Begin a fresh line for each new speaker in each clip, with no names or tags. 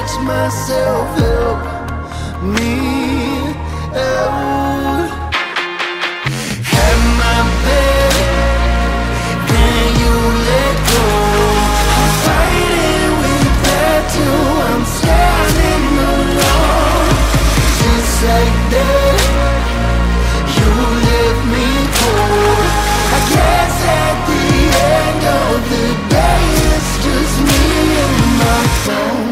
catch myself, help me out. Have my back, then you let go. I'm fighting with that too. I'm standing alone, just like that. You left me cold. I guess at the end of the day, it's just me and my phone.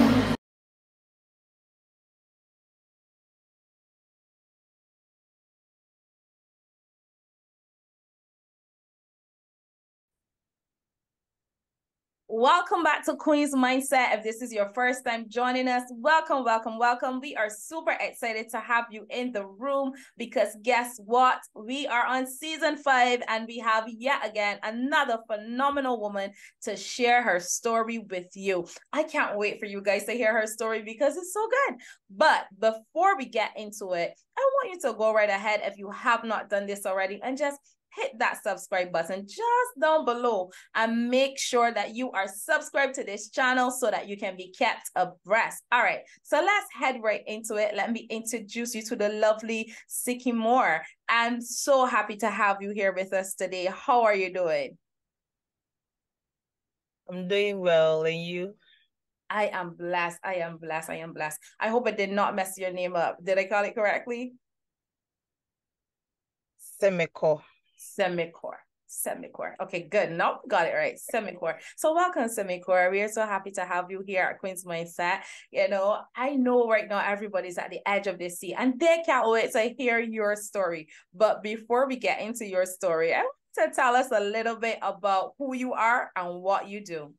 Welcome back to Queen's Mindset. If this is your first time joining us, welcome, welcome, welcome. We are super excited to have you in the room because guess what? We are on season 5 and we have yet again another phenomenal woman to share her story with you. I can't wait for you guys to hear her story because it's so good. But before we get into it, I want you to go right ahead if you have not done this already and just hit that subscribe button just down below and make sure that you are subscribed to this channel so that you can be kept abreast. All right, so let's head right into it. Let me introduce you to the lovely Semekor. I'm so happy to have you here with us today. How are you doing?
I'm doing well, and you?
I am blessed. I am blessed. I am blessed. I hope I did not mess your name up. Did I call it correctly?
Semekor.
Semekor. Okay, good. Nope, got it right. Semekor. So welcome, Semekor. We are so happy to have you here at Queen's Mindset. You know, I know right now everybody's at the edge of their seat and they can't wait to hear your story. But before we get into your story, I want to tell us a little bit about who you are and what you do.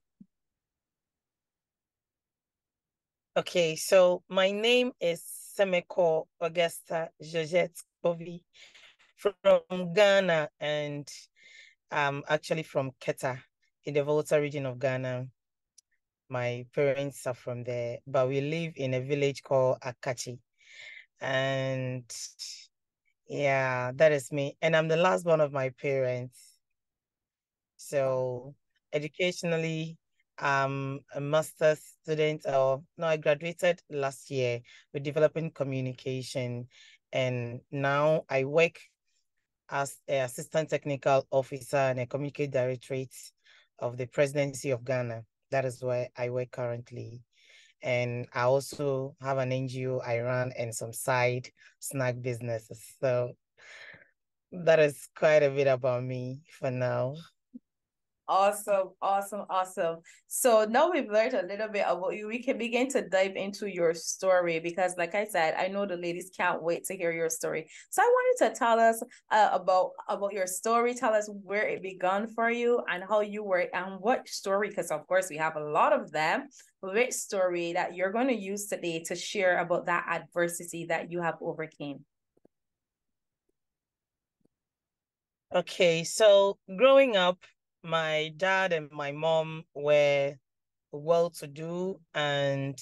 Okay, so my name is Semekor Augusta Georgette Kporvi from Ghana, and I'm actually from Keta in the Volta region of Ghana. My parents are from there, but we live in a village called Akachi. And yeah, that is me. And I'm the last one of my parents. So educationally, I'm a master's student. I graduated last year with developing communication, and now I work as an assistant technical officer and a communicate directorate of the presidency of Ghana. That is where I work currently. And I also have an NGO I run and some side snack businesses. So that is quite a bit about me for now.
Awesome, awesome, awesome. So now we've learned a little bit about you. We can begin to dive into your story because, like I said, I know the ladies can't wait to hear your story. So I want you to tell us about your story. Tell us where it began for you and how you were and what story, because of course we have a lot of them. Which story that you're going to use today to share about that adversity that you have overcame?
Okay, so growing up, my dad and my mom were well-to-do, and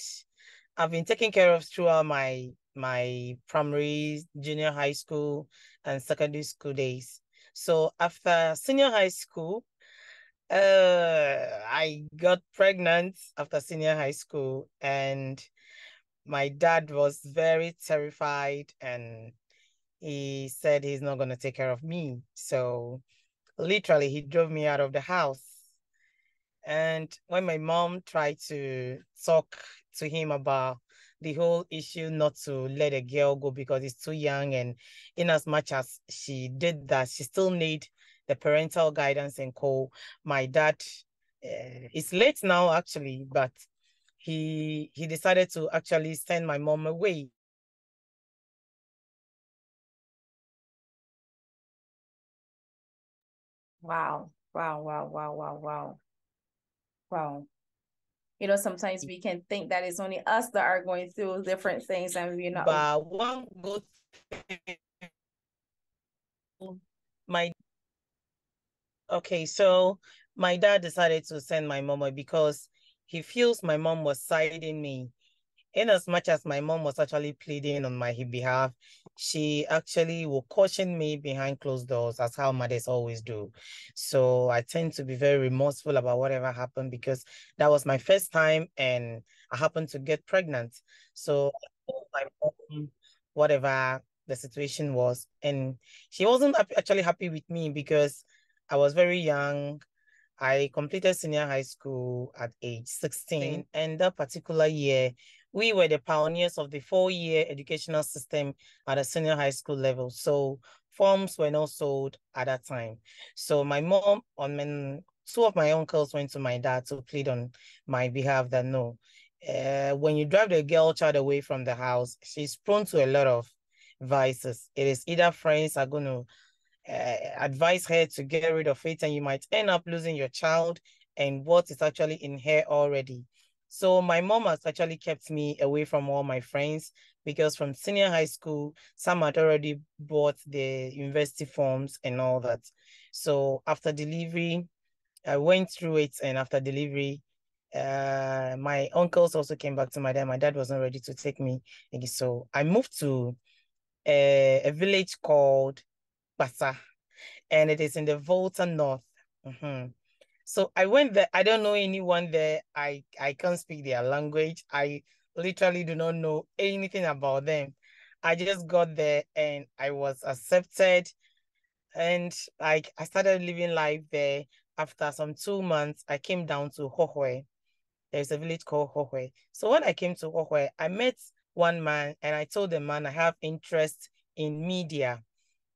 I've been taken care of throughout my primary, junior high school, and secondary school days. So after senior high school, I got pregnant after senior high school, and my dad was very terrified, and he said he's not going to take care of me. So literally, he drove me out of the house. And when my mom tried to talk to him about the whole issue not to let a girl go because it's too young, and in as much as she did that, she still need the parental guidance and co. My dad, it's late now actually, but he decided to actually send my mom away.
Wow, wow, wow, wow, wow, wow. Wow. You know, sometimes we can think that it's only us that are going through different things and we're not.
But one good thing, so my dad decided to send my mom away because he feels my mom was siding me. in as much as my mom was actually pleading on my behalf, she actually will caution me behind closed doors, as how mothers always do. So I tend to be very remorseful about whatever happened, because that was my first time and I happened to get pregnant. So I told my mom whatever the situation was, and she wasn't actually happy with me because I was very young. I completed senior high school at age 16, and that particular year, we were the pioneers of the 4-year educational system at a senior high school level. So forms were not sold at that time. So my mom, two of my uncles went to my dad to plead on my behalf that no, when you drive the girl child away from the house, she's prone to a lot of vices. It is either friends are going to advise her to get rid of it, and you might end up losing your child and what is actually in her already. So my mom has actually kept me away from all my friends, because from senior high school, some had already bought the university forms and all that. So after delivery, I went through it, and after delivery, my uncles also came back to my dad. My dad wasn't ready to take me. So I moved to a village called Basa, and it is in the Volta North. So I went there. I don't know anyone there. I can't speak their language. I literally do not know anything about them. I just got there and I was accepted, and I started living life there. After some 2 months, I came down to Hohwe. There's a village called Hohwe. So when I came to Hohwe, I met one man, and I told the man I have interest in media.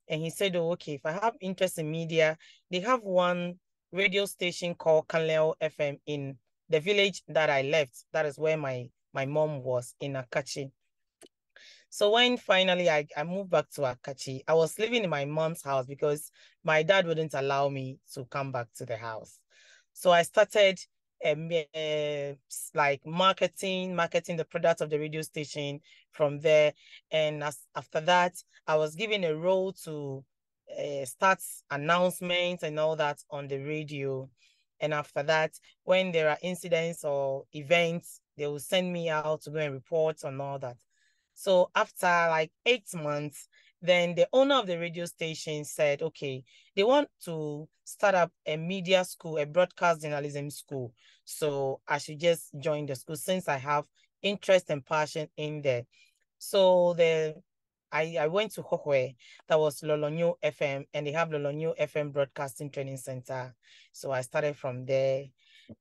And he said, oh, okay, if I have interest in media, they have one radio station called Kanleo FM in the village that I left. That is where my mom was, in Akachi. So when finally I moved back to Akachi, I was living in my mom's house because my dad wouldn't allow me to come back to the house. So I started like marketing the product of the radio station from there. And after that, I was given a role to start announcements and all that on the radio. And after that, when there are incidents or events, they will send me out to go and report on all that. So after like 8 months, then the owner of the radio station said, okay, they want to start up a media school, a broadcast journalism school. So I should just join the school since I have interest and passion in there. So I went to Hohwe, that was Lolonyo FM, and they have Lolonyo FM Broadcasting Training Center. So I started from there,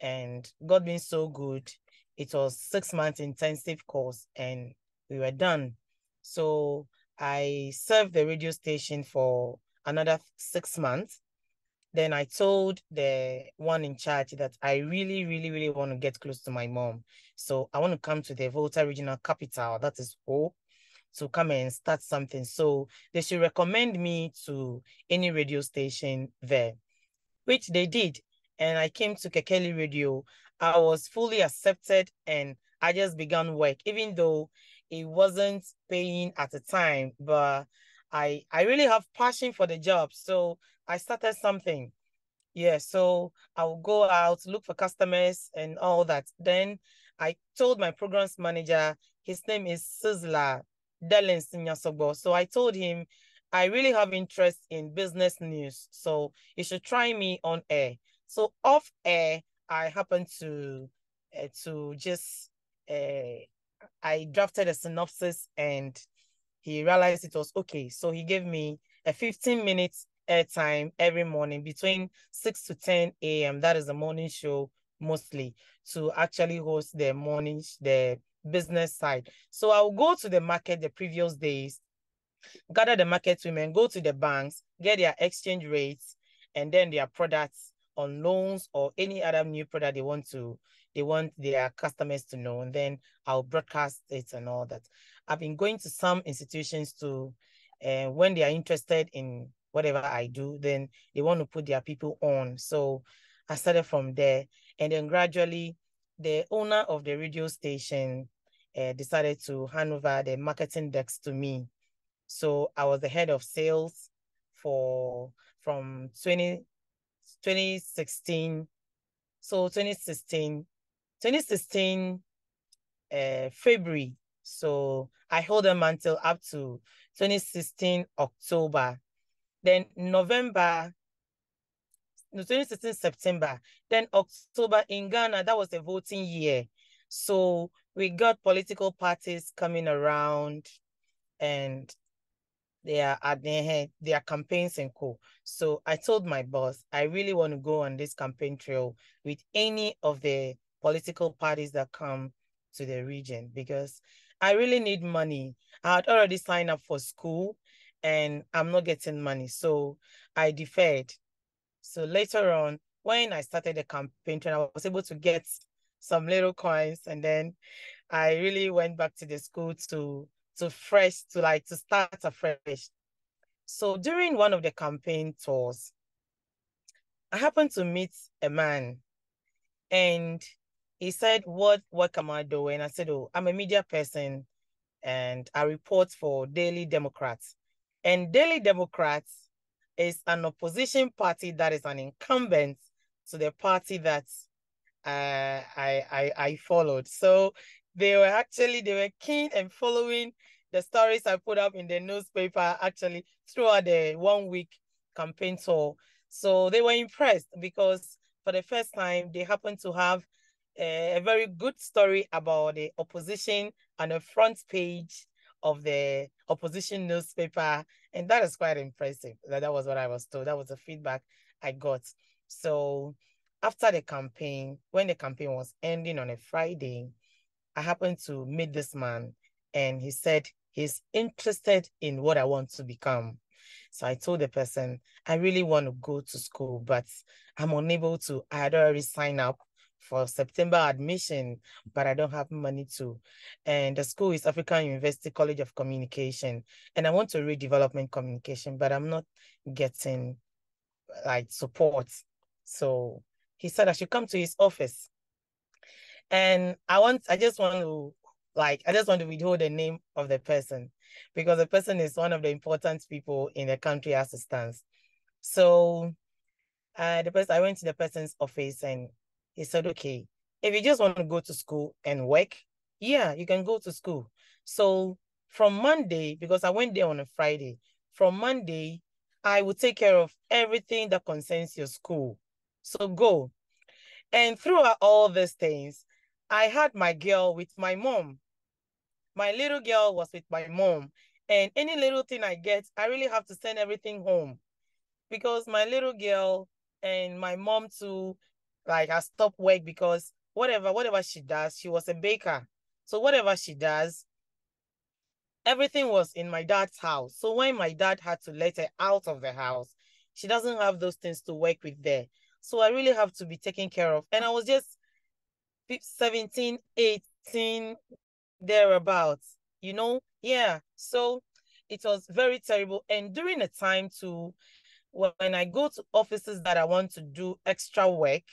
and God being so good, it was 6 months intensive course, and we were done. So I served the radio station for another 6 months. Then I told the one in charge that I really, really, really want to get close to my mom. So I want to come to the Volta regional capital, that is Ho, to come and start something. So they should recommend me to any radio station there, which they did. And I came to Kekeli Radio. I was fully accepted and I just began work, even though it wasn't paying at the time, but I really have passion for the job. So I started something. Yeah, so I'll go out, look for customers and all that. Then I told my programs manager, his name is Sizzler Delins Nyasobo. So I told him, I really have interest in business news, so you should try me on air. So off air, I happened to just I drafted a synopsis and he realized it was okay. So he gave me a 15 minutes airtime every morning between 6 to 10 a.m. That is the morning show mostly, to actually host the business side. So I'll go to the market the previous days, gather the market women, go to the banks, get their exchange rates, and then their products on loans or any other new product they want their customers to know. And then I'll broadcast it and all that. I've been going to some institutions to, when they are interested in whatever I do, then they want to put their people on. So I started from there. And then gradually, the owner of the radio station decided to hand over the marketing decks to me. So I was the head of sales from 2016. So 2016, February. So I held them until up to 2016 October. Then November, no, 2016 September. Then October in Ghana, that was a voting year. So we got political parties coming around and they are at their campaigns and co. So I told my boss, I really want to go on this campaign trail with any of the political parties that come to the region because I really need money. I had already signed up for school and I'm not getting money. So I deferred. So later on, when I started the campaign trail, I was able to get some little coins and then I really went back to the school to start afresh. So during one of the campaign tours, I happened to meet a man and he said, what am I doing? I said, oh, I'm a media person and I report for Daily Democrats. And Daily Democrats is an opposition party that is an incumbent to the party that I followed. So they were keen and following the stories I put up in the newspaper actually throughout the 1 week campaign tour. So they were impressed because for the first time they happened to have a very good story about the opposition on the front page of the opposition newspaper. And that is quite impressive. That was what I was told. That was the feedback I got. So after the campaign, when the campaign was ending on a Friday, I happened to meet this man and he said he's interested in what I want to become. So I told the person, I really want to go to school, but I'm unable to. I had already signed up for September admission, but I don't have money to. And the school is African University College of Communication. And I want to read development communication, but I'm not getting like support. So he said I should come to his office. And I just want to withhold the name of the person because the person is one of the important people in the country as it stands. So I went to the person's office and he said, okay, if you just want to go to school and work, yeah, you can go to school. So from Monday, because I went there on a Friday, from Monday, I will take care of everything that concerns your school. So go. And throughout all these things, I had my girl with my mom. My little girl was with my mom. And any little thing I get, I really have to send everything home. Because my little girl and my mom too, like I stopped work because whatever she does, she was a baker. So whatever she does, everything was in my dad's house. So when my dad had to let her out of the house, she doesn't have those things to work with there. So I really have to be taken care of. And I was just 17, 18, thereabouts, Yeah. So it was very terrible. And during a time too, when I go to offices that I want to do extra work,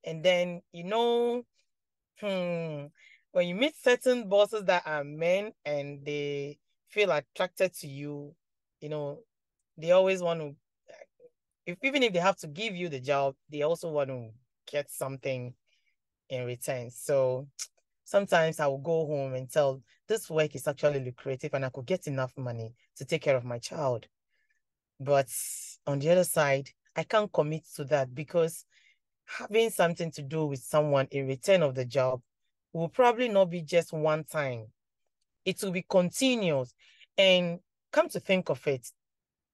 and then, when you meet certain bosses that are men and they feel attracted to you, they always want to, even if they have to give you the job, they also want to get something in return. So sometimes I will go home and tell this work is actually lucrative and I could get enough money to take care of my child. But on the other side, I can't commit to that because having something to do with someone in return of the job will probably not be just one time. It will be continuous. And come to think of it,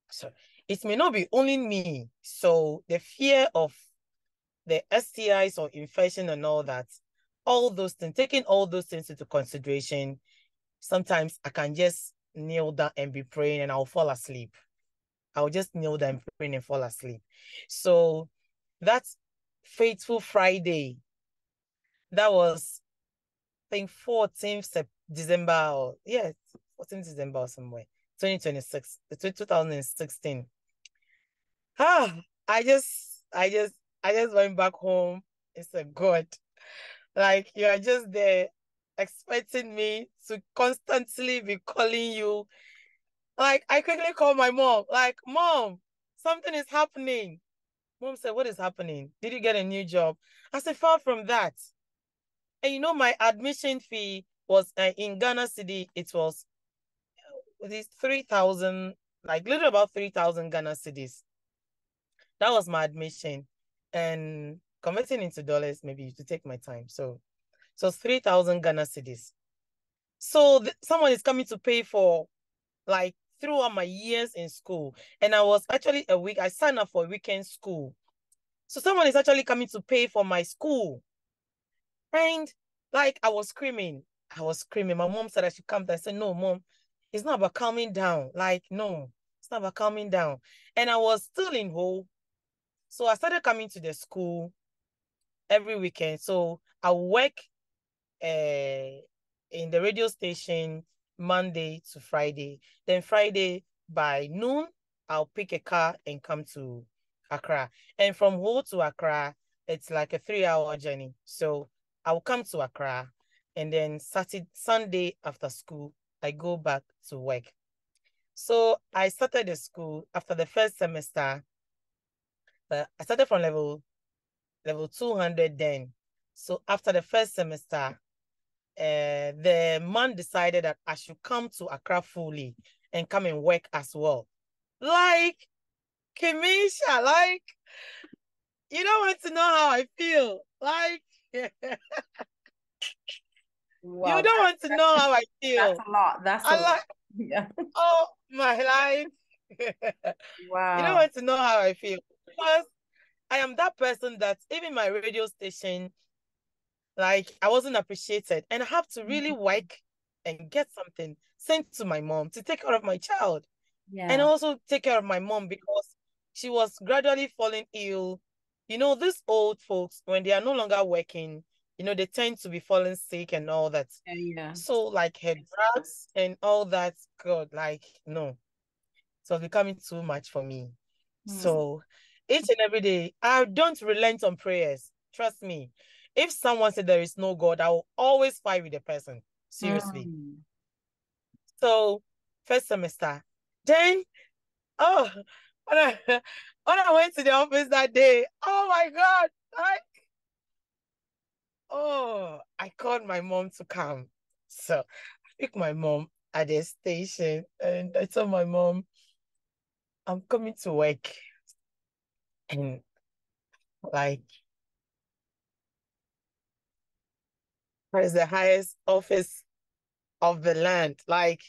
so it may not be only me. So the fear of the STIs or infection and all that, all those things, taking all those things into consideration, sometimes I can just kneel down and be praying and I'll fall asleep. I'll just kneel down, pray, and fall asleep. So that's fateful Friday. That was, I think, 14th December, 14th December or somewhere, 2026, 2016. I just went back home. It's a God. Like, you are just there expecting me to constantly be calling you. Like, I quickly called my mom, like, Mom, something is happening. Mom said, what is happening? Did you get a new job? I said, far from that. And my admission fee was in Ghana City. It was these 3,000, like little about 3,000 Ghana cedis. That was my admission, and converting into dollars, maybe to take my time. So 3,000 Ghana cedis. So someone is coming to pay for like throughout my years in school. And I was actually I signed up for a weekend school. So someone is actually coming to pay for my school. And like I was screaming. My mom said I should calm down. I said, no, mom, it's not about calming down. Like, no, it's not about calming down. And I was still in Ho. So I started coming to the school every weekend. So I work in the radio station Monday to Friday. Then Friday by noon, I'll pick a car and come to Accra. And from Ho to Accra, it's like a 3-hour journey. So I'll come to Accra, and then Sunday after school, I go back to work. So I started the school after the first semester. I started from level 200 then. So after the first semester, the man decided that I should come to Accra fully and come and work as well. Like, Kimisha, like, you don't want to know how I feel. Like,
Wow,
you don't want to know how I feel.
that's a lot. That's
I
a lot.
like,
Yeah.
oh, my life.
Wow.
You don't want to know how I feel. Because I am that person that even my radio station, like, I wasn't appreciated. And I have to really work and get something sent to my mom to take care of my child.
Yeah.
And also take care of my mom because she was gradually falling ill. You know, these old folks, when they are no longer working, you know, they tend to be falling sick and all that.
Yeah.
So, like, her drugs and all that, God, like, no. So, becoming too much for me. So, each and every day, I don't relent on prayers. Trust me. If someone said there is no God, I will always fight with the person. Seriously. So, first semester. Then, oh, when I went to the office that day, oh my God, I called my mom to come. So I picked my mom at the station and I told my mom, I'm coming to work. And like, that is the highest office of the land, like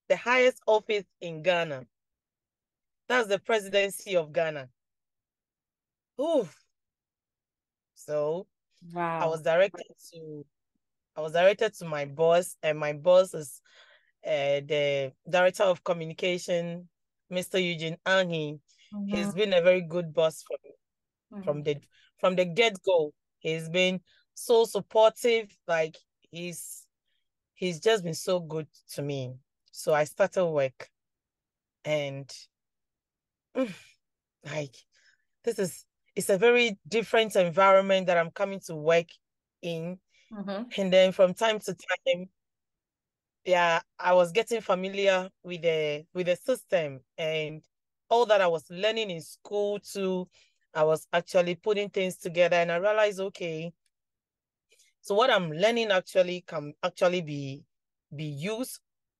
the highest office in Ghana. That's the presidency of Ghana. Ooh. So
Wow.
I was directed to my boss, and my boss is the director of communication, Mr. Eugene Ahi. He's been a very good boss for me from the get-go. He's been so supportive. Like he's just been so good to me. So I started work, and like it's a very different environment that I'm coming to work in. And then from time to time, yeah, I was getting familiar with the system and all that I was learning in school too. I was actually putting things together, and I realized, okay, so what I'm learning actually can actually be used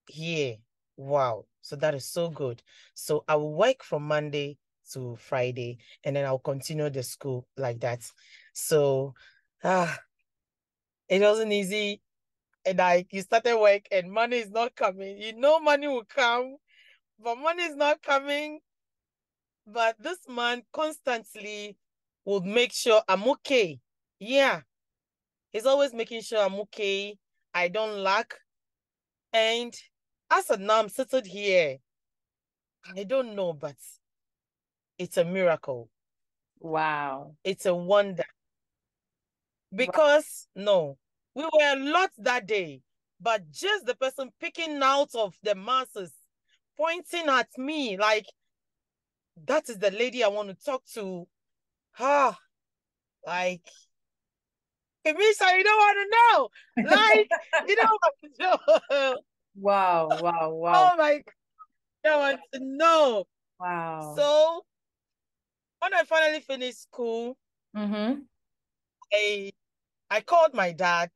here. Wow. So that is so good. So I will work from Monday to Friday, and then I'll continue the school like that. So it wasn't easy. And like you started work and money is not coming. You know money will come, but money is not coming. But this man constantly would make sure I'm okay. Yeah. He's always making sure I'm okay. I don't lack. And as of now, I'm sitting here. I don't know, but it's a miracle.
Wow.
It's a wonder. Because, no, we were a lot that day, but just the person picking out of the masses, pointing at me like, that is the lady I want to talk to. Like, Kamisha, you don't want to know. Like, you don't want to know.
Wow.
Oh my God, you don't want to know.
Wow.
So, when I finally finished school, I called my dad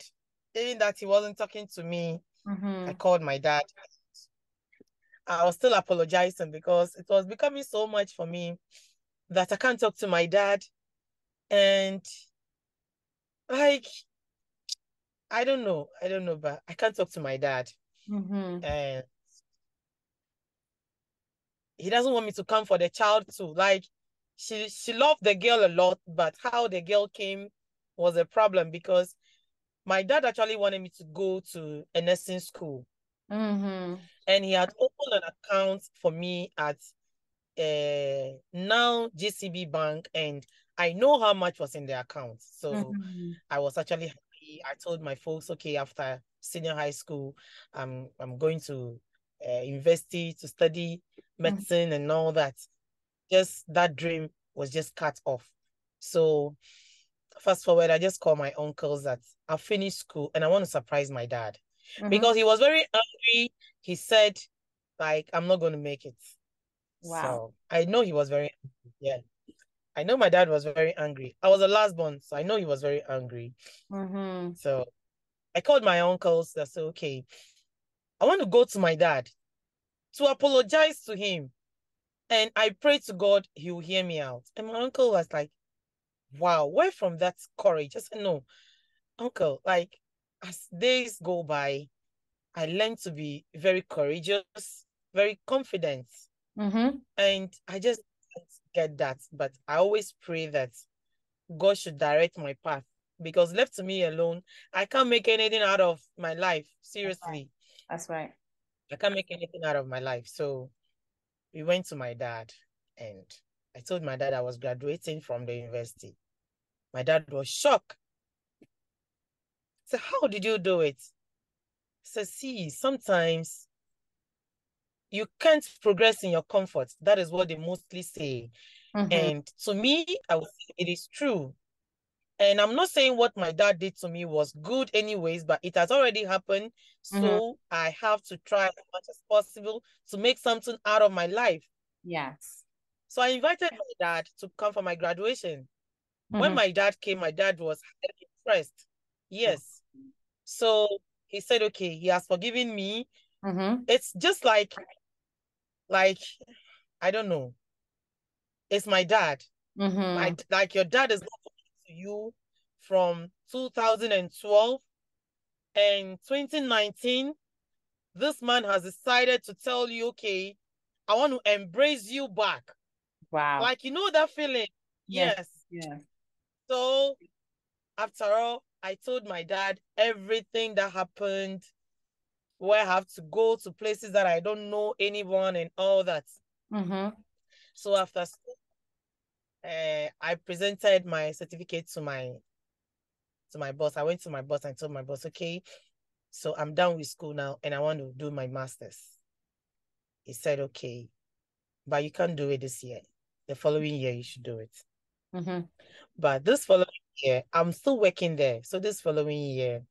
even that he wasn't talking to me,
Mm-hmm.
I called my dad. I was still apologizing because it was becoming so much for me that I can't talk to my dad. And like, I don't know, but I can't talk to my dad.
Mm-hmm.
And he doesn't want me to come for the child too. Like, she loved the girl a lot, but how the girl came was a problem because my dad actually wanted me to go to a nursing school.
Mm-hmm.
And he had opened an account for me at now GCB Bank, and I know how much was in the account. So
Mm-hmm.
I was actually happy. I told my folks, okay, after senior high school, I'm going to university to study medicine and all that. Just that dream was just cut off. So fast forward, I just called my uncles that I finished school and I want to surprise my dad because he was very angry. He said, like, I'm not going to make it.
Wow.
So I know he was very angry. Yeah. I know my dad was very angry. I was the last born, so I know he was very angry.
Mm-hmm.
So I called my uncles that said, okay, I want to go to my dad to apologize to him. And I pray to God he will hear me out. And my uncle was like, wow, where from that courage? I said, no, uncle, like as days go by, I learned to be very courageous, very confident.
Mm-hmm.
And I just get that. But I always pray that God should direct my path because left to me alone, I can't make anything out of my life. Seriously.
That's right.
I can't make anything out of my life. So we went to my dad and I told my dad I was graduating from the university. My dad was shocked. So how did you do it? So see, sometimes you can't progress in your comfort. That is what they mostly say.
Mm-hmm.
And to me, I would say it is true. And I'm not saying what my dad did to me was good anyways, but it has already happened. So I have to try as much as possible to make something out of my life.
Yes.
So I invited my dad to come for my graduation. When my dad came, my dad was highly impressed. Yes. So he said, okay, he has forgiven me.
Mm-hmm.
It's just like, I don't know. It's my dad.
Mm-hmm.
Like your dad is not talking to you from 2012 and 2019. This man has decided to tell you, okay, I want to embrace you back.
Wow.
Like, you know that feeling? Yes.
Yes.
So after all, I told my dad everything that happened, where I have to go to places that I don't know anyone and all that.
Mm-hmm.
So after school, I presented my certificate to my boss. I went to my boss and told my boss, okay, so I'm done with school now and I want to do my master's. He said, okay, but you can't do it this year. The following year, you should do it.
Mm-hmm.
But this following year, I'm still working there. So this following year,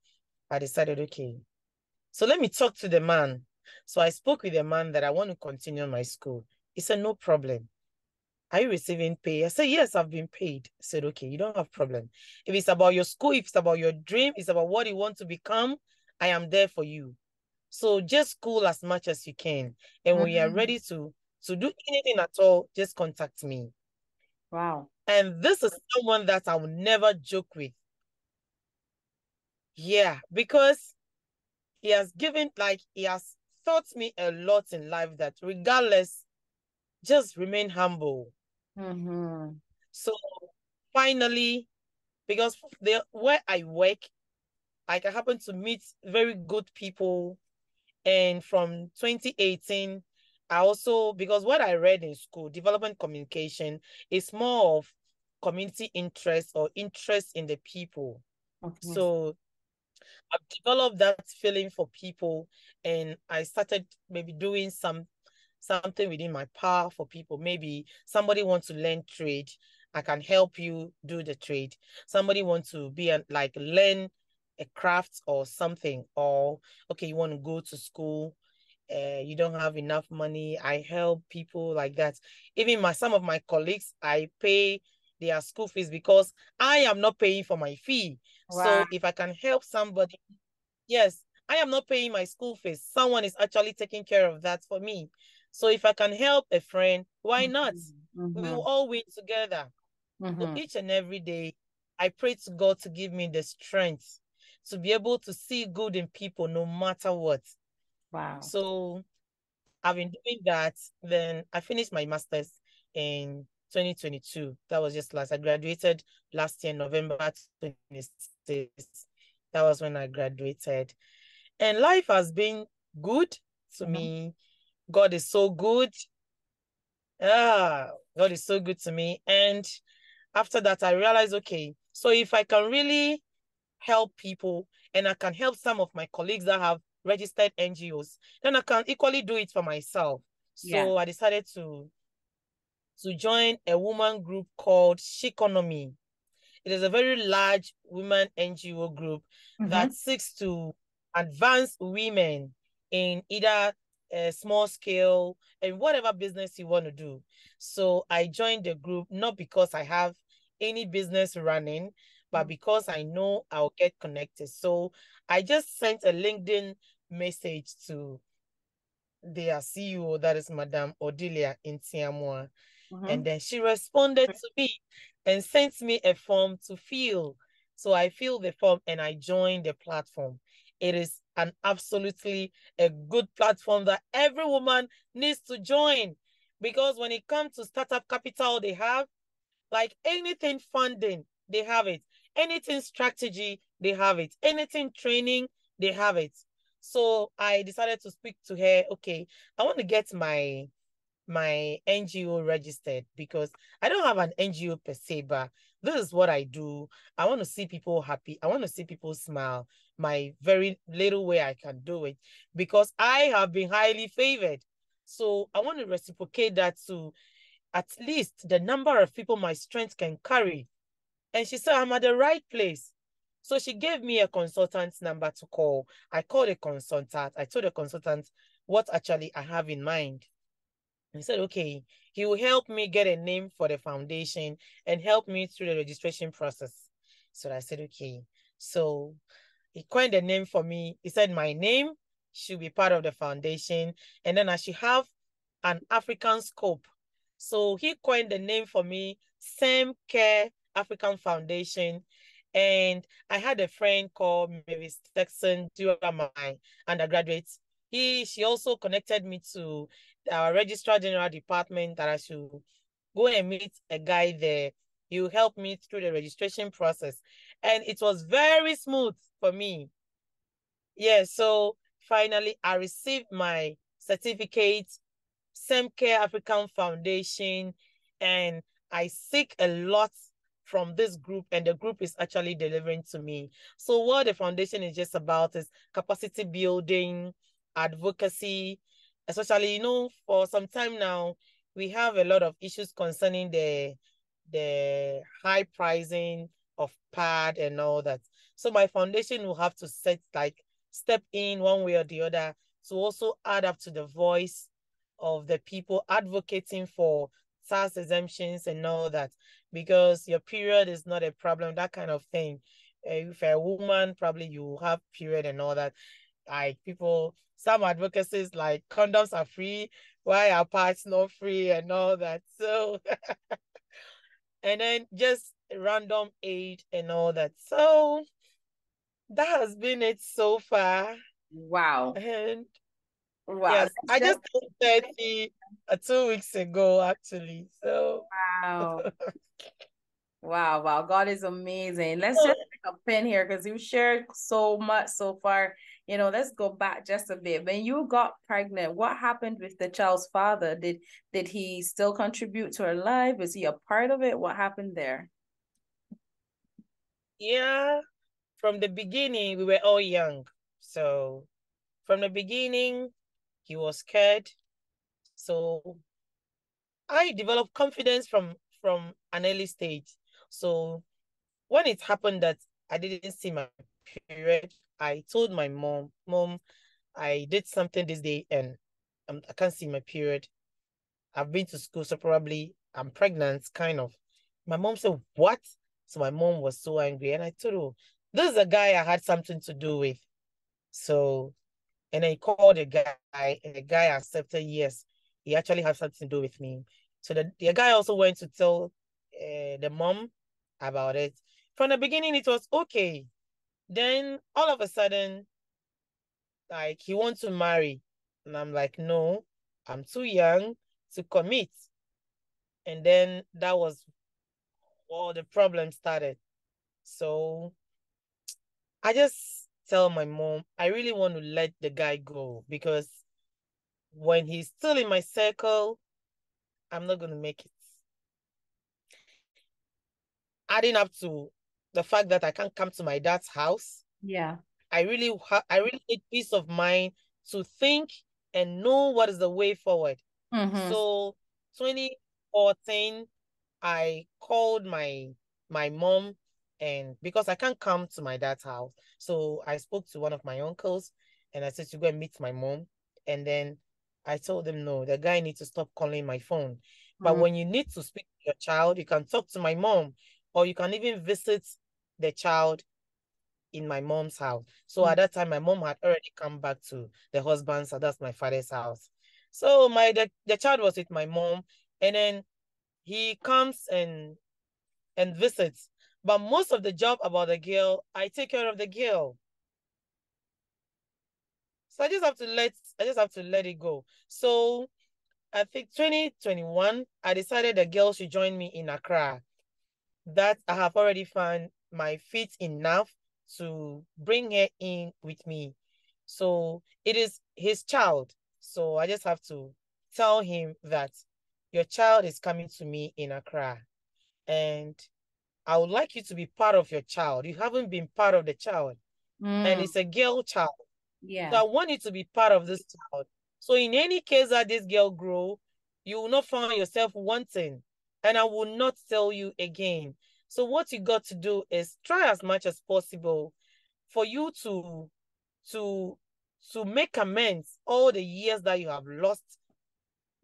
I decided, okay, so let me talk to the man. So I spoke with the man that I want to continue my school. He said, no problem. Are you receiving pay? I said, yes, I've been paid. I said, okay, you don't have problem. If it's about your school, if it's about your dream, it's about what you want to become, I am there for you. So just school as much as you can. And when you are ready to do anything at all, just contact me.
Wow.
And this is someone that I will never joke with. Yeah, because he has taught me a lot in life that regardless, just remain humble.
Mm-hmm.
So finally, because where I work, like I happen to meet very good people. And from 2018, I also, because what I read in school, development communication, is more of community interest or interest in the people.
Okay.
So I've developed that feeling for people and I started maybe doing something within my power for people. Maybe somebody wants to learn trade, I can help you do the trade. Somebody wants to learn a craft or something, or okay, you want to go to school, you don't have enough money. I help people like that. Even some of my colleagues, I pay their school fees because I am not paying for my fee.
Wow.
So if I can help somebody yes, I am not paying my school fees. Someone is actually taking care of that for me. So if I can help a friend, why not? We will all win together. So each and every day, I pray to God to give me the strength to be able to see good in people no matter what.
Wow.
So I've been doing that. Then I finished my master's in 2022. That was just last. I graduated last year, November 26th. That was when I graduated. And life has been good to me. God is so good. God is so good to me. And after that, I realized, okay, so if I can really help people and I can help some of my colleagues that have registered NGOs, then I can equally do it for myself. So I decided to join a woman group called Shikonomy. It is a very large women NGO group that seeks to advance women in either a small scale and whatever business you want to do. So I joined the group not because I have any business running, but because I know I'll get connected. So I just sent a LinkedIn message to their CEO, that is Madame Odilia Intiamwa. And then she responded to me and sent me a form to fill. So I filled the form and I joined the platform. It is an absolutely a good platform that every woman needs to join, because when it comes to startup capital, they have like anything funding, they have it. Anything strategy, they have it. Anything training, they have it. So I decided to speak to her. Okay, I want to get my NGO registered because I don't have an NGO per se, but this is what I do. I want to see people happy. I want to see people smile. My very little way I can do it, because I have been highly favored. So I want to reciprocate that to at least the number of people my strength can carry. And she said, I'm at the right place. So she gave me a consultant's number to call. I called a consultant. I told the consultant what actually I have in mind. He said, okay, he will help me get a name for the foundation and help me through the registration process. So I said, okay. So he coined a name for me. He said my name should be part of the foundation, and then I should have an African scope. So he coined the name for me, Semekor African Foundation. And I had a friend called Mavis Texan, during my undergraduate. She also connected me to our Registrar General Department that I should go and meet a guy there. He will help me through the registration process. And it was very smooth for me. Yeah, so finally I received my certificate, Semekor African Foundation, and I seek a lot from this group, and the group is actually delivering to me. So what the foundation is just about is capacity building, advocacy, especially, for some time now, we have a lot of issues concerning the high pricing of pad and all that. So my foundation will have to step in one way or the other to also add up to the voice of the people advocating for tax exemptions and all that, because your period is not a problem, that kind of thing. If a woman, probably you have period and all that, like some advocacies like condoms are free, why are parts not free and all that. So and then just random aid and all that. So that has been it so far.
Wow.
And
Wow.
yes, I just turned 30 2 weeks ago, actually. So
Wow. Wow. God is amazing. Let's just take a pin here because you shared so much so far. Let's go back just a bit. When you got pregnant, what happened with the child's father? Did he still contribute to her life? Was he a part of it? What happened there?
yeah, from the beginning, we were all young. So from the beginning, he was scared. So I developed confidence from an early stage. So when it happened that I didn't see my period, I told my Mom, I did something this day and I can't see my period. I've been to school, so probably I'm pregnant, kind of. My mom said, what? So my mom was so angry. And I told her, this is a guy I had something to do with. So, and then he called the guy, and the guy accepted, yes, he actually had something to do with me. So the guy also went to tell the mom about it. From the beginning, it was okay. Then all of a sudden, like he wants to marry. And I'm like, no, I'm too young to commit. And then that was all the problem started. So I just tell my mom, I really want to let the guy go because when he's still in my circle, I'm not going to make it. Adding up to the fact that I can't come to my dad's house,
Yeah.
I really need peace of mind to think and know what is the way forward. So 2014, I called my mom, and because I can't come to my dad's house, so I spoke to one of my uncles and I said to go and meet my mom. And then I told them, no, the guy needs to stop calling my phone. But when you need to speak to your child, you can talk to my mom, or you can even visit the child in my mom's house. So at that time, my mom had already come back to the husband's house. That's my father's house. So the child was with my mom, and then he comes and visits. But most of the job about the girl, I take care of the girl. So I just have to let it go. So I think 2021, I decided the girl should join me in Accra. That I have already found my feet enough to bring her in with me. So it is his child. So I just have to tell him that your child is coming to me in Accra. And I would like you to be part of your child. You haven't been part of the child. And it's a girl child.
Yeah.
So I want you to be part of this child. So in any case that this girl grow, you will not find yourself wanting. And I will not tell you again. So what you got to do is try as much as possible for you to make amends all the years that you have lost.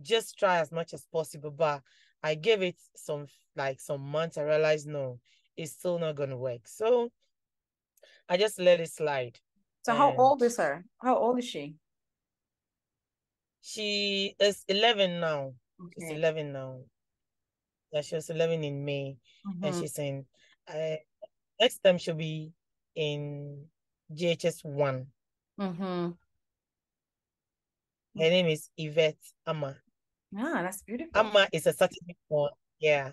Just try as much as possible. But I gave it some months. I realized no, it's still not gonna work. So I just let it slide.
So how old is her? How old is she?
She is 11 now. She's
Okay.
11 now. Yeah, she was 11 in May. And she's in, next time she'll be in GHS 1.
Mm-hmm.
Her name is Yvette Amma.
Ah, that's beautiful.
Amma is a Saturday born. Yeah.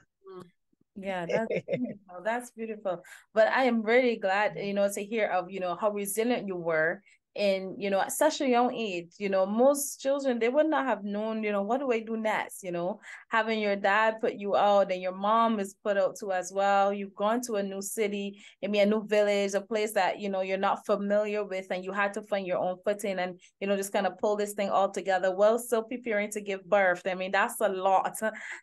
Yeah, that's beautiful. That's beautiful. But I am really glad, to hear of, how resilient you were in, at such a young age. Most children, they would not have known, what do I do next? Having your dad put you out and your mom is put out too as well. You've gone to a new city, maybe a new village, a place that, you're not familiar with, and you had to find your own footing and, just kind of pull this thing all together while still preparing to give birth. I mean, that's a lot.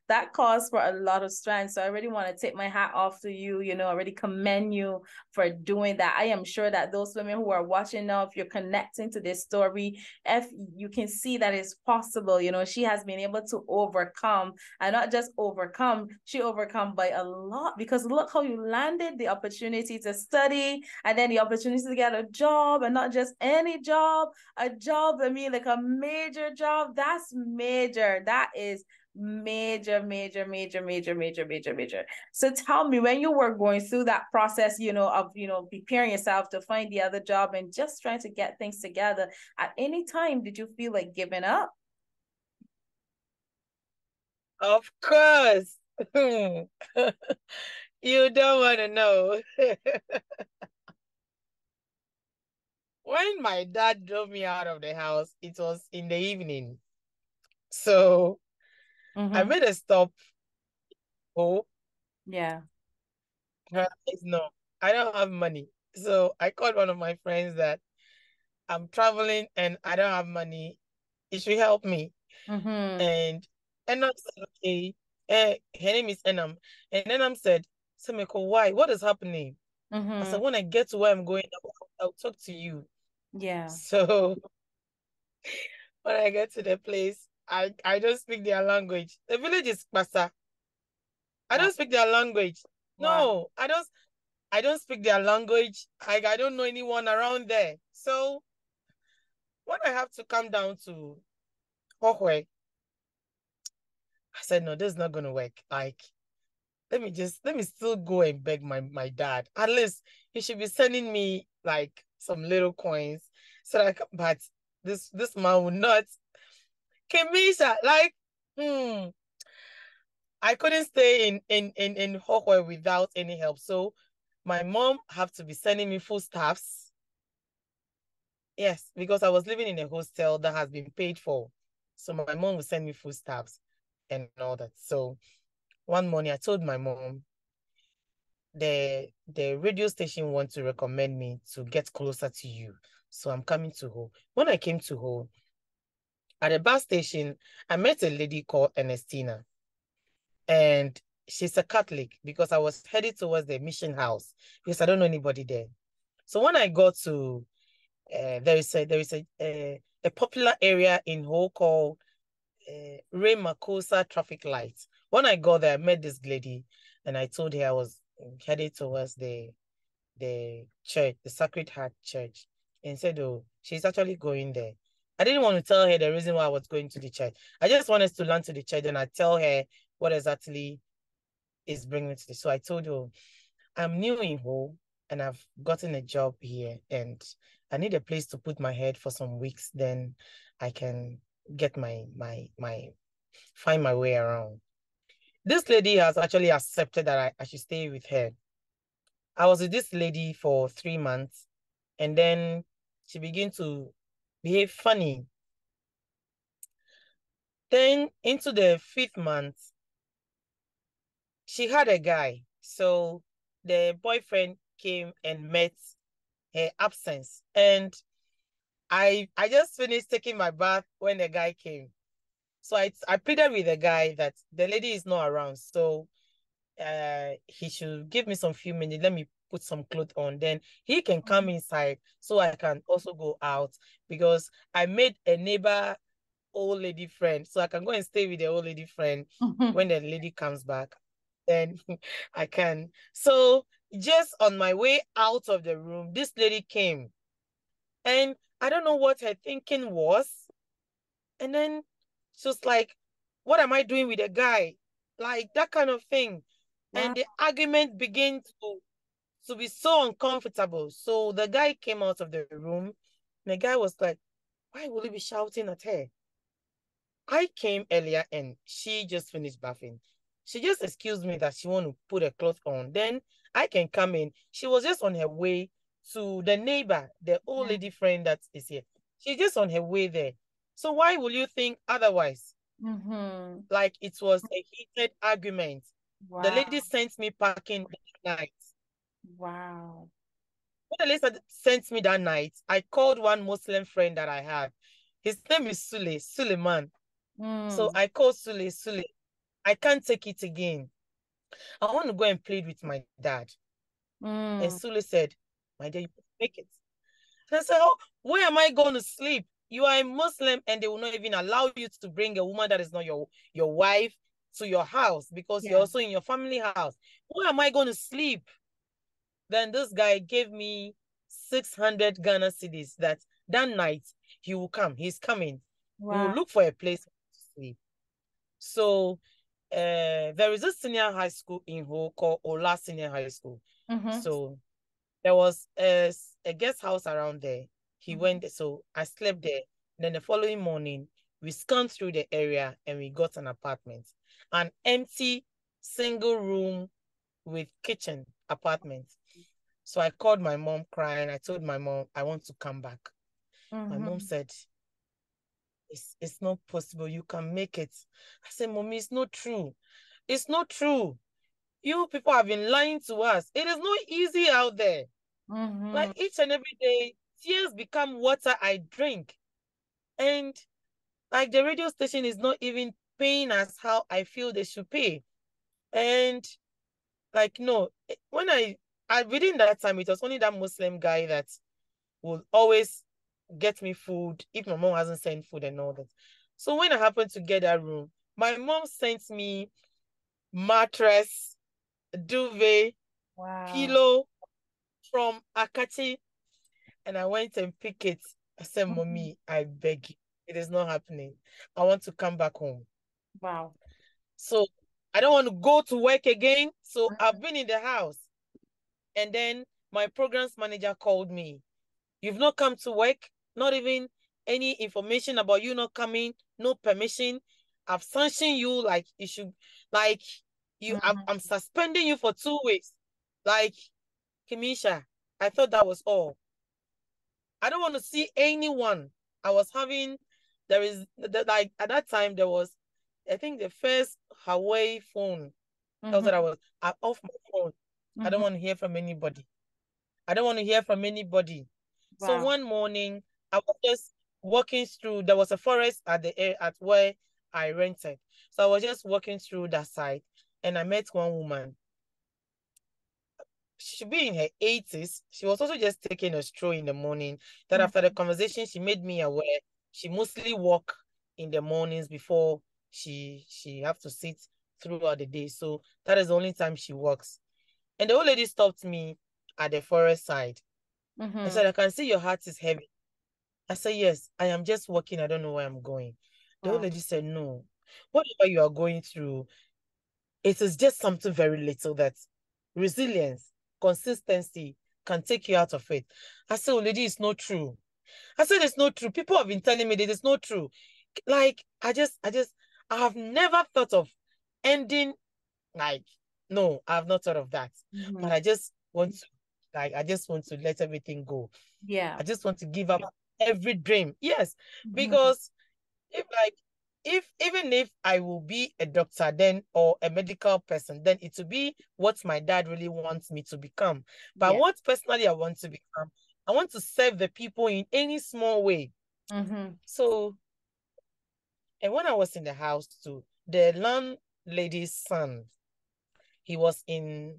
That calls for a lot of strength. So I really want to take my hat off to you. I really commend you for doing that. I am sure that those women who are watching now, if you're connecting to this story, if you can see that it's possible, she has been able to overcome, and not just overcome, she overcome by a lot, because look how you landed the opportunity to study, and then the opportunity to get a job, and not just any job, a job, I mean, like a major job. That's major. That is major, major, major, major, major, major, major. So tell me, when you were going through that process, of, preparing yourself to find the other job and just trying to get things together, at any time, did you feel like giving up?
Of course. You don't want to know. When my dad drove me out of the house, it was in the evening. So I made a stop. Oh,
Yeah.
no, I don't have money. So I called one of my friends that I'm traveling and I don't have money. It should help me. And Enam said, okay, her name is Enam. And Enam said, Semekor, why? What is happening? I said, when I get to where I'm going, I'll talk to you.
Yeah.
So when I get to the place, I don't speak their language. The village is Basa. I don't speak their language.
Wow.
No, I don't speak their language. I don't know anyone around there. So when I have to come down to Hohwe, I said, no, this is not going to work. Like, let me still go and beg my dad. At least he should be sending me like some little coins. So that but this man would not. Kimisha, like, I couldn't stay in Hohwe without any help. So my mom have to be sending me foodstuffs. Yes, because I was living in a hostel that has been paid for. So my mom would send me foodstuffs and all that. So one morning I told my mom, the radio station wants to recommend me to get closer to you. So I'm coming to Ho. When I came to Ho, at the bus station, I met a lady called Ernestina. And she's a Catholic because I was headed towards the mission house because I don't know anybody there. So when I got to there is a popular area in Ho called Ray Makosa traffic light. When I got there, I met this lady and I told her I was headed towards the church, the Sacred Heart Church, and said, oh, she's actually going there. I didn't want to tell her the reason why I was going to the church. I just wanted to learn to the church and I tell her what exactly is bringing me to this. So I told her, I'm new in Ho and I've gotten a job here and I need a place to put my head for some weeks. Then I can get find my way around. This lady has actually accepted that I should stay with her. I was with this lady for 3 months and then she began to behave funny. Then into the 5th month, she had a guy. So the boyfriend came and met her absence. And I just finished taking my bath when the guy came. So I pleaded with the guy that the lady is not around. So he should give me some few minutes. Let me put some clothes on. Then he can come inside so I can also go out because I made a neighbor old lady friend. So I can go and stay with the old lady friend when the lady comes back. Then I can. So just on my way out of the room, this lady came. And I don't know what her thinking was. And then she was like, what am I doing with a guy? Like that kind of thing. Wow. And the argument began to be so uncomfortable. So the guy came out of the room. And the guy was like, why will he be shouting at her? I came earlier and she just finished bathing. She just excused me that she want to put a cloth on. Then I can come in. She was just on her way to the neighbor, the old lady friend that is here. She's just on her way there. So why will you think otherwise? Like it was a heated argument. Wow. The lady sent me packing that night.
Wow.
When the lady sent me that night, I called one Muslim friend that I had. His name is Suleiman. So I called Sule, I can't take it again. I want to go and plead with my dad. And Sule said, my dad, you make it. And I said, oh, where am I going to sleep? You are a Muslim and they will not even allow you to bring a woman that is not your wife to your house because you're also in your family house. Where am I going to sleep? Then this guy gave me 600 Ghana cedis that night he will come. He's coming. Wow. We will look for a place to sleep. So there is a senior high school in Ho called Ola Senior High School. So there was a guest house around there. He went there, so I slept there. Then the following morning, we scanned through the area and we got an apartment. An empty, single room with kitchen apartment. So I called my mom crying. I told my mom, I want to come back. My mom said, it's not possible. You can make it. I said, Mommy, it's not true. It's not true. You people have been lying to us. It is not easy out there. Like each and every day, tears become water I drink. And like the radio station is not even paying us how I feel they should pay. And like, no, when I within that time, it was only that Muslim guy that will always get me food if my mom hasn't sent food and all that. So when I happened to get that room, my mom sent me mattress, duvet, pillow from Akati, and I went and picked it. I said, Mommy, I beg you, it is not happening. I want to come back home.
Wow.
So I don't want to go to work again. So I've been in the house. And then my programs manager called me. You've not come to work, not even any information about you not coming, no permission. I've sanctioned you like you should, like I'm suspending you for 2 weeks. Like, Kimisha, I thought that was all. I don't want to see anyone. I was having, like at that time there was, I think the first Hawaii phone. That was what I was off my phone. I don't want to hear from anybody. I don't want to hear from anybody.
Wow.
So one morning, I was just walking through. There was a forest at where I rented. So I was just walking through that side, and I met one woman. She should be in her 80s. She was also just taking a stroll in the morning. That after the conversation, she made me aware she mostly walk in the mornings before she have to sit throughout the day. So that is the only time she walks. And the old lady stopped me at the forest side. I said, I can see your heart is heavy. I said, yes, I am just walking. I don't know where I'm going. The old lady said, no, whatever you are going through, it is just something very little that resilience, consistency can take you out of it. I said, old lady, it's not true. I said, it's not true. People have been telling me that it's not true. Like, I have never thought of ending, like, no, I have not thought of that. But I just want to, I just want to let everything go.
Yeah.
I just want to give up every dream. Yes, because even if I will be a doctor then or a medical person, then it will be what my dad really wants me to become. But what personally I want to become, I want to serve the people in any small way. So, and when I was in the house too, the landlady's son, he was in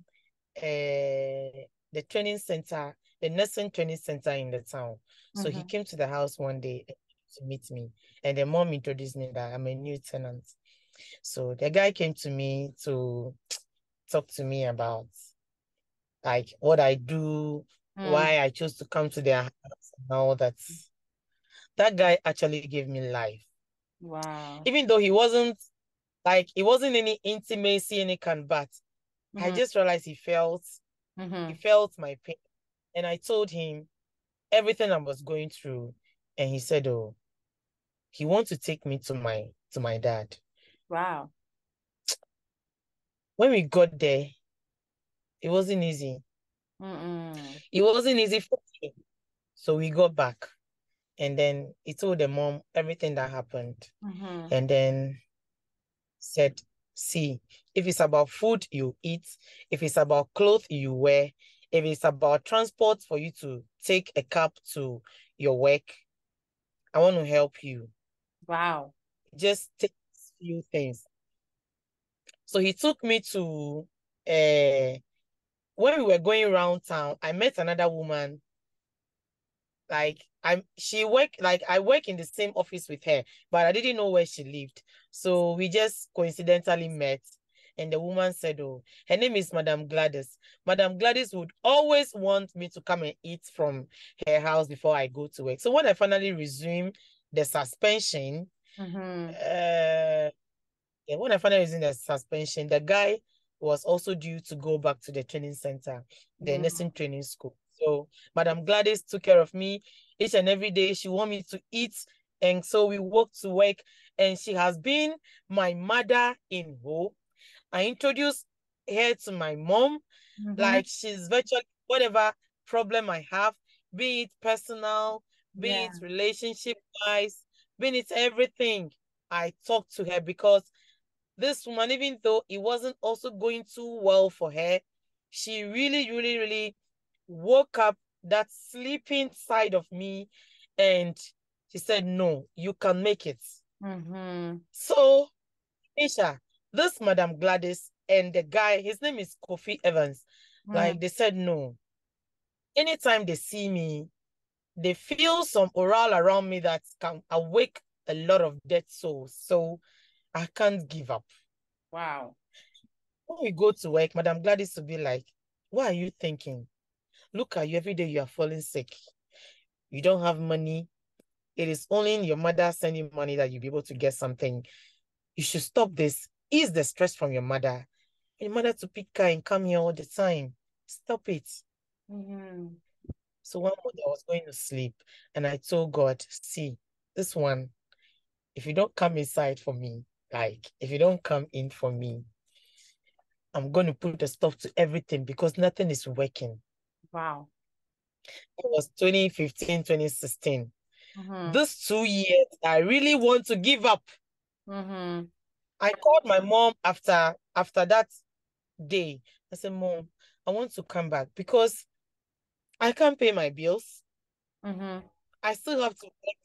the training center, the nursing training center in the town. So he came to the house one day to meet me, and the mom introduced me that I'm a new tenant. So the guy came to me to talk to me about like what I do, why I chose to come to their house and all that. That guy actually gave me life.
Wow.
Even though it wasn't any intimacy, any kind, but I just realized he felt my pain. And I told him everything I was going through. And he said, oh, he wants to take me to my dad.
Wow.
When we got there, it wasn't easy. It wasn't easy for me. So we got back. And then he told the mom everything that happened. And then said, see, if it's about food you eat, if it's about clothes you wear, if it's about transport for you to take a cab to your work, I want to help you.
Wow.
Just take a few things. So he took me to, when we were going around town, I met another woman. I work in the same office with her, but I didn't know where she lived. So we just coincidentally met. And the woman said, oh, her name is Madam Gladys. Madam Gladys would always want me to come and eat from her house before I go to work. So when I finally resumed the suspension, when I finally resumed the suspension, the guy was also due to go back to the training center, the nursing training school. So Madam Gladys took care of me each and every day. She wanted me to eat. And so we walked to work. And she has been my mother in hope. I introduced her to my mom. Like she's virtually whatever problem I have, be it personal, be it relationship-wise, be it everything, I talk to her because this woman, even though it wasn't also going too well for her, she really, really, really woke up that sleeping side of me and she said, no, you can make it. So, Isha, this Madam Gladys and the guy, his name is Kofi Evans, like they said, no. Anytime they see me, they feel some oral around me that can awake a lot of dead souls. So I can't give up.
Wow.
When we go to work, Madam Gladys will be like, what are you thinking? Look at you, every day you are falling sick. You don't have money. it is only in your mother sending money that you'll be able to get something. You should stop this. Ease the stress from your mother. Your mother to pick car and come here all the time. Stop it. So one morning I was going to sleep and I told God, see, this one, if you don't come inside for me, like if you don't come in for me, I'm going to put a stop to everything because nothing is working.
Wow.
It was 2015, 2016. These 2 years, I really want to give up. I called my mom after that day. I said, Mom, I want to come back because I can't pay my bills. I still have to work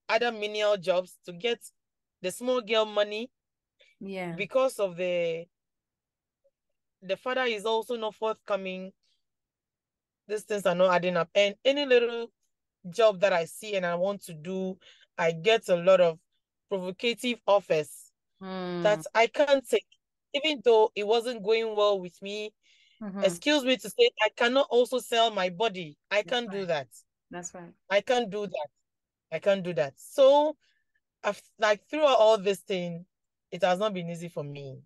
other menial jobs to get the small girl money.
Yeah.
Because of the father is also not forthcoming. These things are not adding up. And any little job that I see and I want to do, I get a lot of provocative offers that I can't take. Even though it wasn't going well with me, excuse me to say, I cannot also sell my body. I can't do that.
That's right.
I can't do that. I can't do that. So, like throughout all this thing, it has not been easy for me.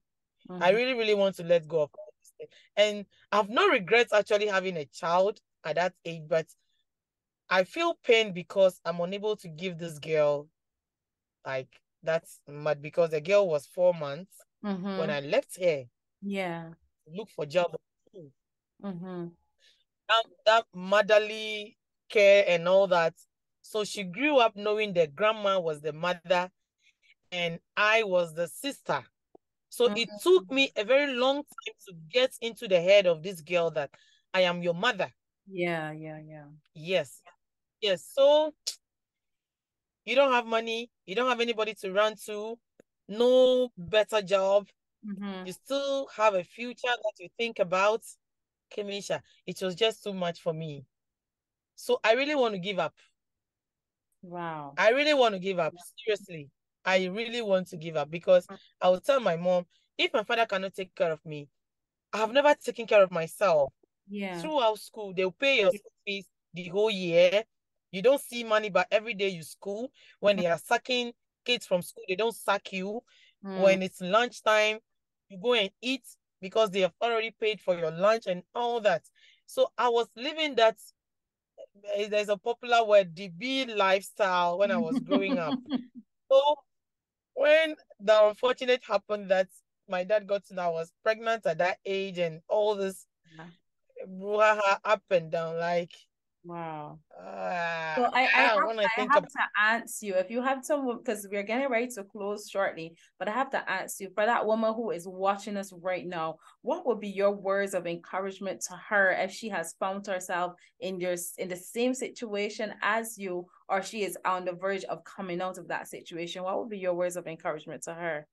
I really, really want to let go of all this thing. And I've no regrets actually having a child at that age, but I feel pain because I'm unable to give this girl, like, that's mad because the girl was 4 months when I left here.
Yeah.
Look for job. That motherly care and all that. So she grew up knowing that grandma was the mother and I was the sister. So it took me a very long time to get into the head of this girl that I am your mother.
Yeah.
Yes. Yes. So you don't have money. You don't have anybody to run to. No better job. You still have a future that you think about. Kemisha, it was just too much for me. So I really want to give up.
Wow.
I really want to give up. Seriously. I really want to give up because I will tell my mom, if my father cannot take care of me, I have never taken care of myself.
Yeah.
Throughout school, they'll pay your school fees the whole year. You don't see money, but every day you school. When they are sacking kids from school, they don't sack you. When it's lunchtime, you go and eat because they have already paid for your lunch and all that. So I was living that, there's a popular word, the B lifestyle when I was growing up. So when the unfortunate happened that my dad got to know I was pregnant at that age and all this brouhaha up and down, like,
wow. So
when I
I
think
have
about
to ask you if you have someone, because we're getting ready to close shortly, but I have to ask you, for that woman who is watching us right now, what would be your words of encouragement to her if she has found herself in the same situation as you, or she is on the verge of coming out of that situation? What would be your words of encouragement to her?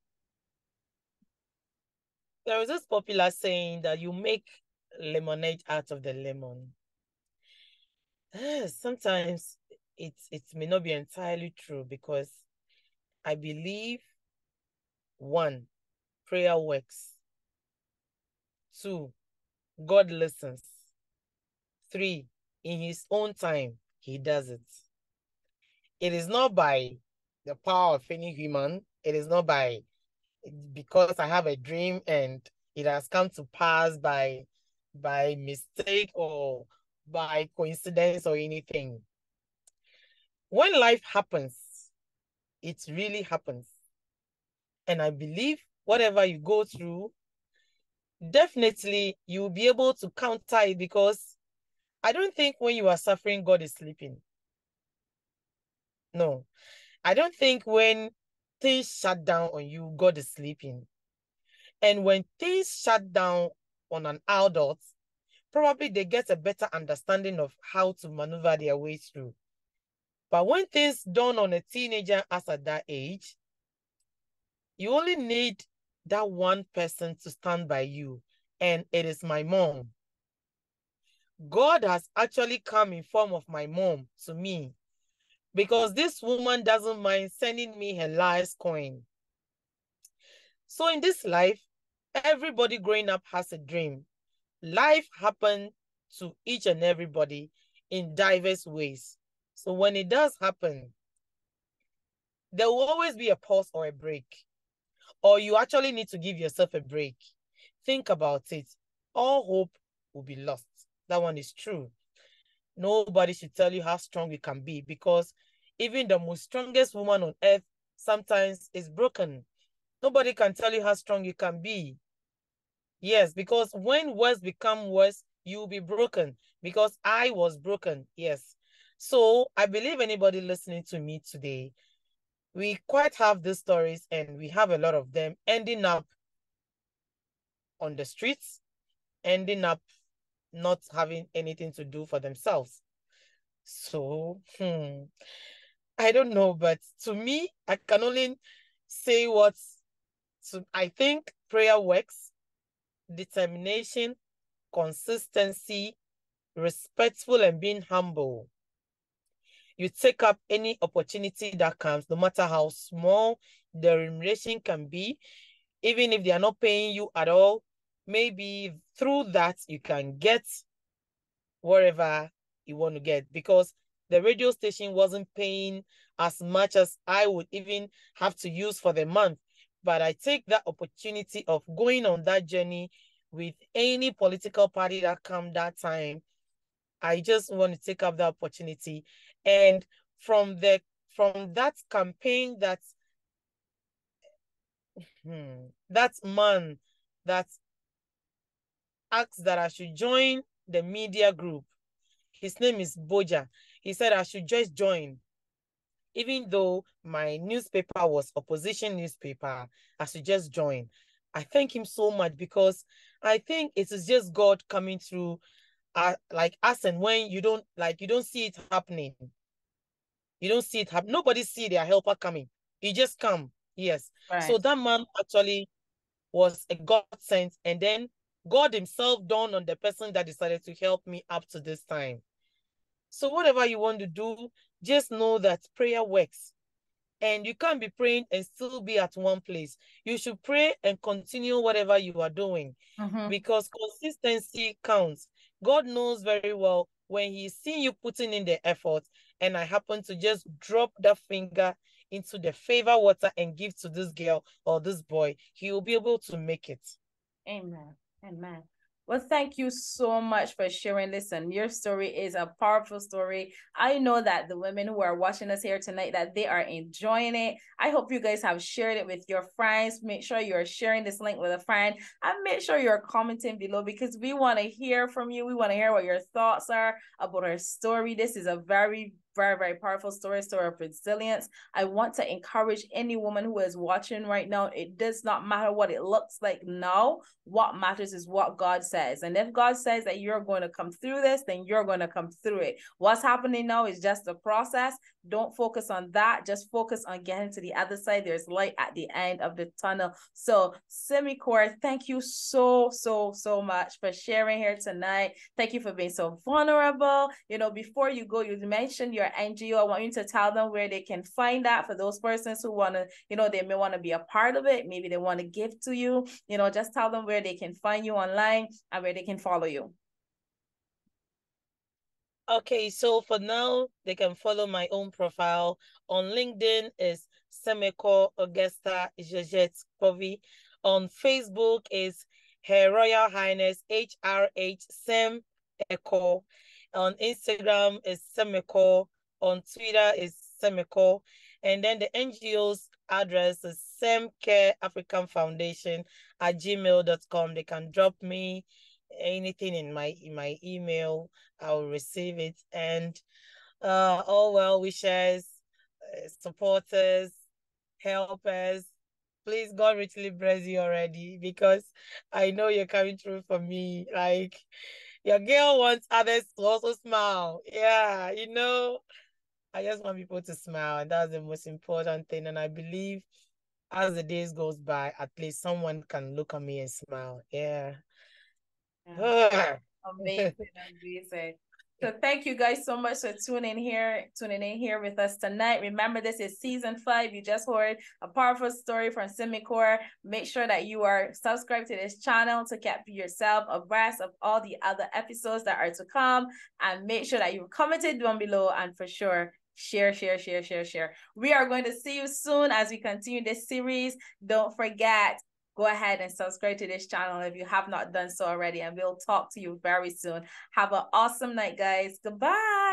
there is this popular saying that you make lemonade out of the lemon. Sometimes it may not be entirely true because I believe, one, prayer works. Two, God listens. Three, in his own time, he does it. It is not by the power of any human. It is not because I have a dream and it has come to pass by mistake or by coincidence or anything. When life happens, it really happens. And I believe whatever you go through, definitely you'll be able to counter it because I don't think when you are suffering, God is sleeping. No, I don't think when things shut down on you, God is sleeping. And when things shut down on an adult, probably they get a better understanding of how to maneuver their way through. But when things dawn on a teenager as at that age, you only need that one person to stand by you, and it is my mom. God has actually come in form of my mom to me because this woman doesn't mind sending me her last coin. So in this life, everybody growing up has a dream. Life happens to each and everybody in diverse ways. So when it does happen, there will always be a pause or a break, or you actually need to give yourself a break. Think about it. All hope will be lost. That one is true. Nobody should tell you how strong you can be, because even the most strongest woman on earth sometimes is broken. Nobody can tell you how strong you can be. Yes, because when worse become worse, you'll be broken, because I was broken. Yes. So I believe anybody listening to me today, we quite have these stories, and we have a lot of them ending up on the streets, ending up not having anything to do for themselves. So, I don't know, but to me, I can only say I think prayer works, determination, consistency, respectful, and being humble. You take up any opportunity that comes, no matter how small the remuneration can be, even if they are not paying you at all. Maybe through that you can get whatever you want to get, because the radio station wasn't paying as much as I would even have to use for the month. But I take that opportunity of going on that journey with any political party that come that time. I just want to take up that opportunity. And from that campaign, that man that asked that I should join the media group, his name is Boja. He said I should just join. Even though my newspaper was opposition newspaper, I should just join. I thank him so much, because I think it is just God coming through, like us, and when you don't see it happening. You don't see it happen. Nobody see their helper coming. He just come. Yes.
Right.
So that man actually was a God sent, and then God himself dawned on the person that decided to help me up to this time. So whatever you want to do, just know that prayer works. And you can't be praying and still be at one place. You should pray and continue whatever you are doing, because consistency counts. God knows very well when he sees you putting in the effort, and I happen to just drop the finger into the favor water and give to this girl or this boy, he will be able to make it.
Amen. Amen. Well, thank you so much for sharing. Listen, your story is a powerful story. I know that the women who are watching us here tonight, that they are enjoying it. I hope you guys have shared it with your friends. Make sure you're sharing this link with a friend, and make sure you're commenting below, because we want to hear from you. We want to hear what your thoughts are about our story. This is a very, very, very powerful story of resilience. I want to encourage any woman who is watching right now. It does not matter what it looks like now. What matters is what God says. And if God says that you're going to come through this, then you're going to come through it. What's happening now is just a process. Don't focus on that. Just focus on getting to the other side. There's light at the end of the tunnel. So, Semekor, thank you so much for sharing here tonight. Thank you for being so vulnerable. Before you go, you mentioned your NGO. I want you to tell them where they can find that, for those persons who want to, they may want to be a part of it. Maybe they want to give to you. Just tell them where they can find you online and where they can follow you.
Okay, so for now, they can follow my own profile. On LinkedIn is Semekor Augusta Kporvi. On Facebook is Her Royal Highness HRH Semekor. On Instagram is Semekor. On Twitter is Semekor. And then the NGO's address is Semcare African Foundation @gmail.com. They can drop me anything in my email. I will receive it. And all well wishers, supporters, helpers, please, God richly bless you already, because I know you're coming through for me. Like, your girl wants others to also smile. Yeah, I just want people to smile, and that's the most important thing. And I believe as the days goes by, at least someone can look at me and smile. Yeah.
Amazing, amazing. So thank you guys so much for tuning in here with us tonight. Remember, this is season 5. You just heard a powerful story from Semekor. Make sure that you are subscribed to this channel to keep yourself abreast of all the other episodes that are to come. And make sure that you commented down below, and for sure, share, share, share, share, share. We are going to see you soon as we continue this series. Don't forget, go ahead and subscribe to this channel if you have not done so already, and we'll talk to you very soon. Have an awesome night, guys. Goodbye.